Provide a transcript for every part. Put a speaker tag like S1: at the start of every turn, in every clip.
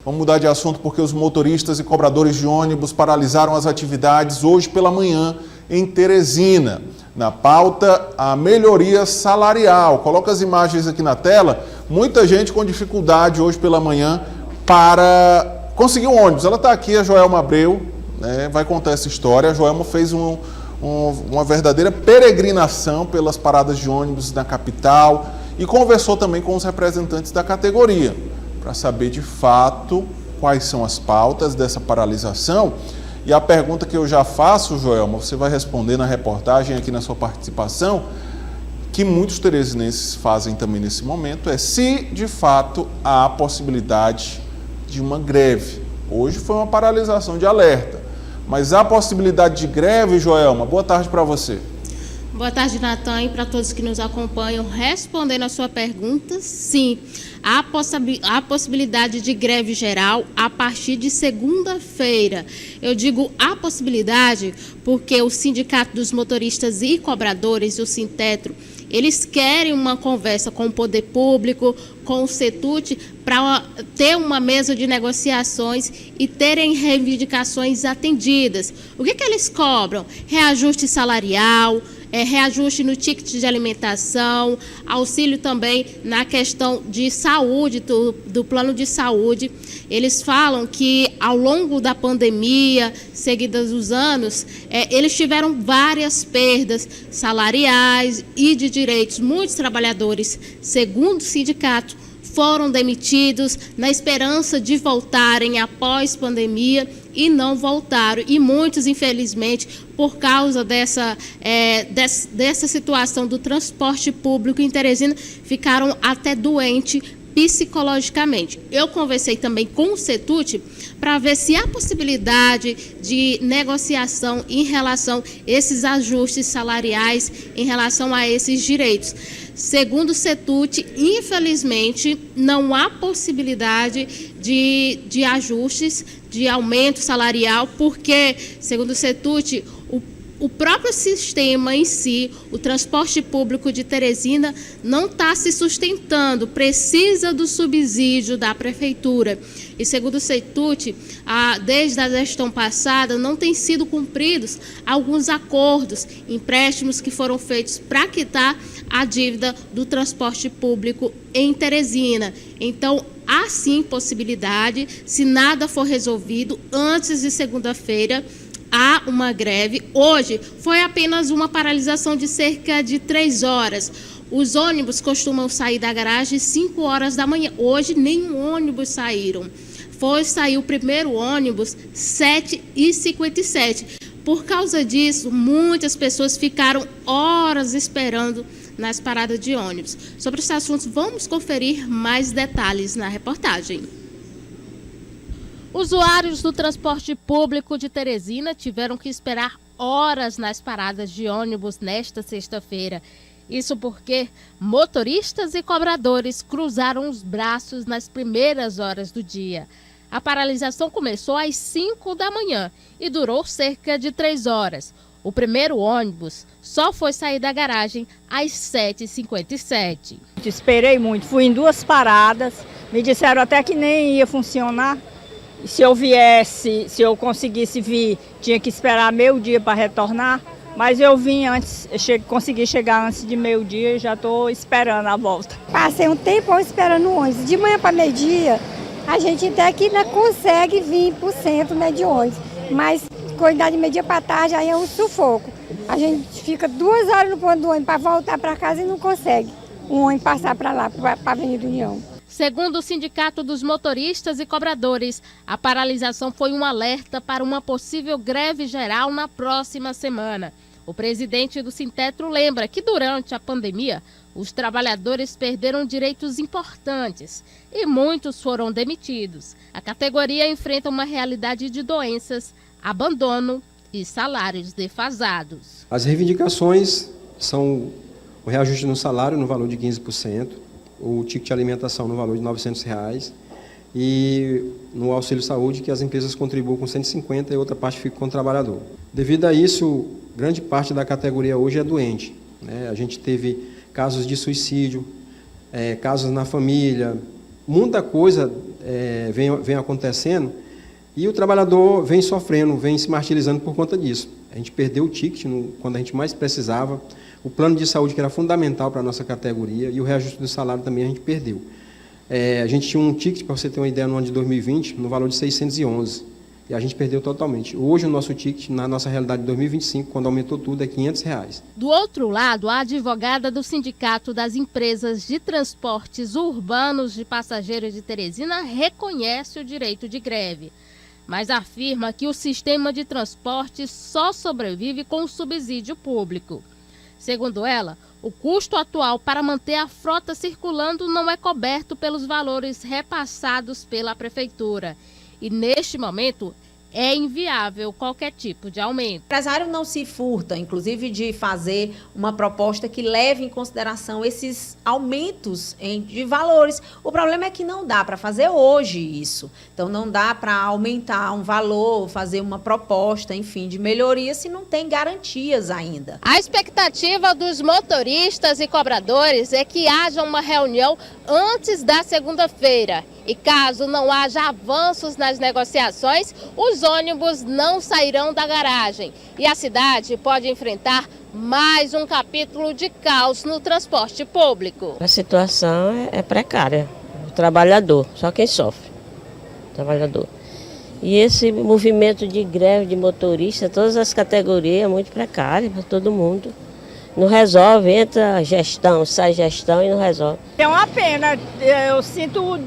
S1: Vamos mudar de assunto porque os motoristas e cobradores de ônibus paralisaram as atividades hoje pela manhã em Teresina. Na pauta, a melhoria salarial. Coloca as imagens aqui na tela. Muita gente com dificuldade hoje pela manhã para conseguir um ônibus. Ela está aqui, a Joelma Abreu, vai contar essa história. A Joelma fez uma verdadeira peregrinação pelas paradas de ônibus na capital e conversou também com os representantes da categoria, para saber de fato quais são as pautas dessa paralisação. E a pergunta que eu já faço, Joelma, você vai responder na reportagem aqui na sua participação, que muitos teresinenses fazem também nesse momento, é se de fato há possibilidade de uma greve. Hoje foi uma paralisação de alerta, mas há possibilidade de greve, Joelma? Boa tarde para você.
S2: Boa tarde, Natan, e para todos que nos acompanham. Respondendo a sua pergunta, sim, há possibilidade de greve geral a partir de segunda-feira. Eu digo a possibilidade porque o Sindicato dos Motoristas e Cobradores, o Sintetro, eles querem uma conversa com o poder público, com o CETUT, para ter uma mesa de negociações e terem reivindicações atendidas. O que eles cobram? Reajuste salarial, reajuste no ticket de alimentação, auxílio também na questão de saúde, do plano de saúde. Eles falam que ao longo da pandemia, seguidas os anos, eles tiveram várias perdas salariais e de direitos. Muitos trabalhadores, segundo o sindicato, foram demitidos na esperança de voltarem após pandemia e não voltaram. E muitos, infelizmente, por causa dessa situação do transporte público em Teresina, ficaram até doentes psicologicamente. Eu conversei também com o CETUT para ver se há possibilidade de negociação em relação a esses ajustes salariais, em relação a esses direitos. Segundo o CETUT, infelizmente, não há possibilidade de ajustes, de aumento salarial, porque, segundo o CETUT, o próprio sistema em si, o transporte público de Teresina, não está se sustentando, precisa do subsídio da prefeitura. E segundo o CETUT, desde a gestão passada, não têm sido cumpridos alguns acordos, empréstimos que foram feitos para quitar a dívida do transporte público em Teresina. Então, há sim possibilidade, se nada for resolvido, antes de segunda-feira, há uma greve. Hoje foi apenas uma paralisação de cerca de 3 horas. Os ônibus costumam sair da garagem às 5 horas da manhã. Hoje nenhum ônibus saíram. Saiu o primeiro ônibus 7h57. Por causa disso, muitas pessoas ficaram horas esperando nas paradas de ônibus. Sobre esse assunto, vamos conferir mais detalhes na reportagem. Usuários do transporte público de Teresina tiveram que esperar horas nas paradas de ônibus nesta sexta-feira. Isso porque motoristas e cobradores cruzaram os braços nas primeiras horas do dia. A paralisação começou às 5 da manhã e durou cerca de 3 horas. O primeiro ônibus só foi sair da garagem às 7h57.
S3: Esperei muito, fui em 2 paradas, me disseram até que nem ia funcionar. Se eu conseguisse vir, tinha que esperar meio-dia para retornar, mas eu vim antes, consegui chegar antes de meio-dia e já estou esperando a volta.
S4: Passei um tempo esperando o ônibus, de manhã para meio-dia, a gente até que ainda consegue vir por cento, né, de ônibus, mas quando de meio-dia para tarde aí é um sufoco. A gente fica 2 horas no ponto do ônibus para voltar para casa e não consegue um ônibus passar para lá, para a Avenida União.
S2: Segundo o Sindicato dos Motoristas e Cobradores, a paralisação foi um alerta para uma possível greve geral na próxima semana. O presidente do Sintetro lembra que durante a pandemia, os trabalhadores perderam direitos importantes e muitos foram demitidos. A categoria enfrenta uma realidade de doenças, abandono e salários defasados.
S5: As reivindicações são o reajuste no salário no valor de 15%, o ticket de alimentação no valor de R$ 900 e no auxílio saúde que as empresas contribuem com 150 e outra parte fica com o trabalhador. Devido a isso, grande parte da categoria hoje é doente, né? A gente teve casos de suicídio, casos na família, muita coisa vem acontecendo e o trabalhador vem sofrendo, vem se martirizando por conta disso. A gente perdeu o ticket quando a gente mais precisava, o plano de saúde que era fundamental para a nossa categoria e o reajuste do salário também a gente perdeu. A gente tinha um ticket, para você ter uma ideia, no ano de 2020, no valor de 611, e a gente perdeu totalmente. Hoje o nosso ticket, na nossa realidade de 2025, quando aumentou tudo, é R$500.
S2: Do outro lado, a advogada do Sindicato das Empresas de Transportes Urbanos de Passageiros de Teresina reconhece o direito de greve, mas afirma que o sistema de transporte só sobrevive com o subsídio público. Segundo ela, o custo atual para manter a frota circulando não é coberto pelos valores repassados pela Prefeitura. E, neste momento, é inviável qualquer tipo de aumento.
S6: O empresário não se furta, inclusive, de fazer uma proposta que leve em consideração esses aumentos de valores. O problema é que não dá para fazer hoje isso. Então, não dá para aumentar um valor, fazer uma proposta, enfim, de melhoria, se não tem garantias ainda.
S2: A expectativa dos motoristas e cobradores é que haja uma reunião antes da segunda-feira. E caso não haja avanços nas negociações, os ônibus não sairão da garagem. E a cidade pode enfrentar mais um capítulo de caos no transporte público.
S7: A situação é precária. O trabalhador, só quem sofre. O trabalhador. E esse movimento de greve de motorista, todas as categorias, é muito precário para todo mundo. Não resolve, entra gestão, sai gestão e não resolve.
S3: É uma pena, eu sinto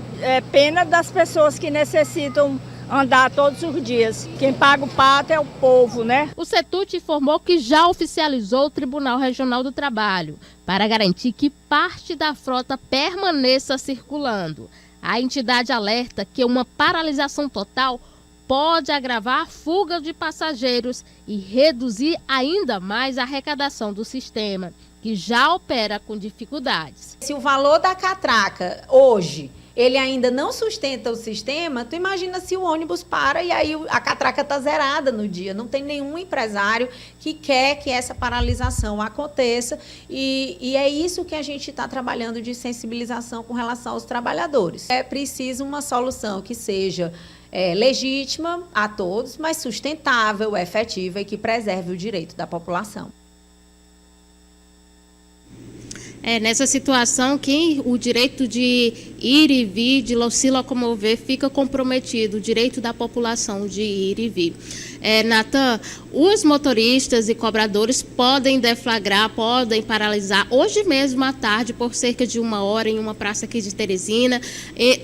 S3: pena das pessoas que necessitam andar todos os dias. Quem paga o pato é o povo, né?
S2: O CETUT informou que já oficializou o Tribunal Regional do Trabalho para garantir que parte da frota permaneça circulando. A entidade alerta que uma paralisação total pode agravar a fuga de passageiros e reduzir ainda mais a arrecadação do sistema, que já opera com dificuldades.
S6: Se o valor da catraca hoje, ele ainda não sustenta o sistema, tu imagina se o ônibus para e aí a catraca está zerada no dia. Não tem nenhum empresário que quer que essa paralisação aconteça e é isso que a gente está trabalhando de sensibilização com relação aos trabalhadores. É preciso uma solução que seja legítima a todos, mas sustentável, efetiva e que preserve o direito da população.
S2: Nessa situação, o direito de ir e vir, de se locomover, fica comprometido, o direito da população de ir e vir. Natan, os motoristas e cobradores podem deflagrar, podem paralisar, hoje mesmo à tarde, por cerca de 1 hora, em uma praça aqui de Teresina.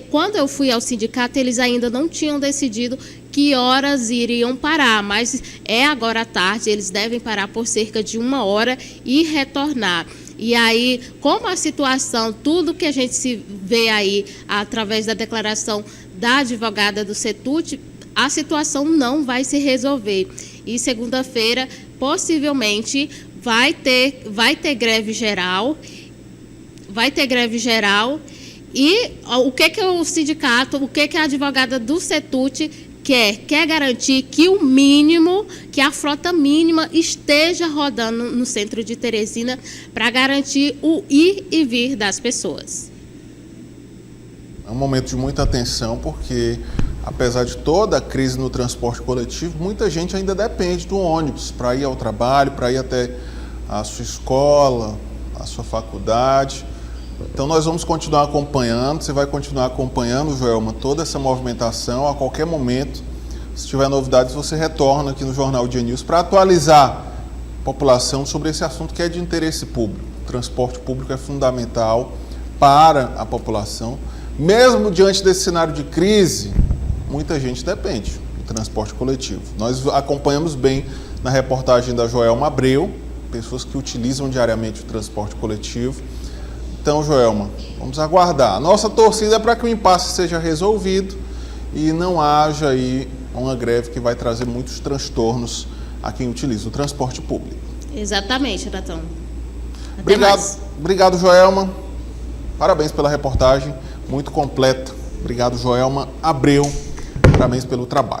S2: Quando eu fui ao sindicato, eles ainda não tinham decidido que horas iriam parar, mas agora à tarde, eles devem parar por cerca de 1 hora e retornar. E aí, como a situação, tudo que a gente se vê aí através da declaração da advogada do CETUT, a situação não vai se resolver. E segunda-feira, possivelmente, vai ter greve geral. E o que o sindicato, o que a advogada do CETUT quer garantir que que a frota mínima esteja rodando no centro de Teresina para garantir o ir e vir das pessoas.
S1: É um momento de muita atenção porque, apesar de toda a crise no transporte coletivo, muita gente ainda depende do ônibus para ir ao trabalho, para ir até a sua escola, a sua faculdade. Então nós vamos continuar acompanhando, você vai continuar acompanhando, Joelma, toda essa movimentação. A qualquer momento, se tiver novidades, você retorna aqui no Jornal Dia News para atualizar a população sobre esse assunto que é de interesse público. O transporte público é fundamental para a população. Mesmo diante desse cenário de crise, muita gente depende do transporte coletivo. Nós acompanhamos bem na reportagem da Joelma Abreu, pessoas que utilizam diariamente o transporte coletivo. Então, Joelma, vamos aguardar. A nossa torcida é para que o impasse seja resolvido e não haja aí uma greve que vai trazer muitos transtornos a quem utiliza o transporte público.
S2: Exatamente, Natan.
S1: Obrigado, Joelma. Parabéns pela reportagem, muito completa. Obrigado, Joelma Abreu. Parabéns pelo trabalho.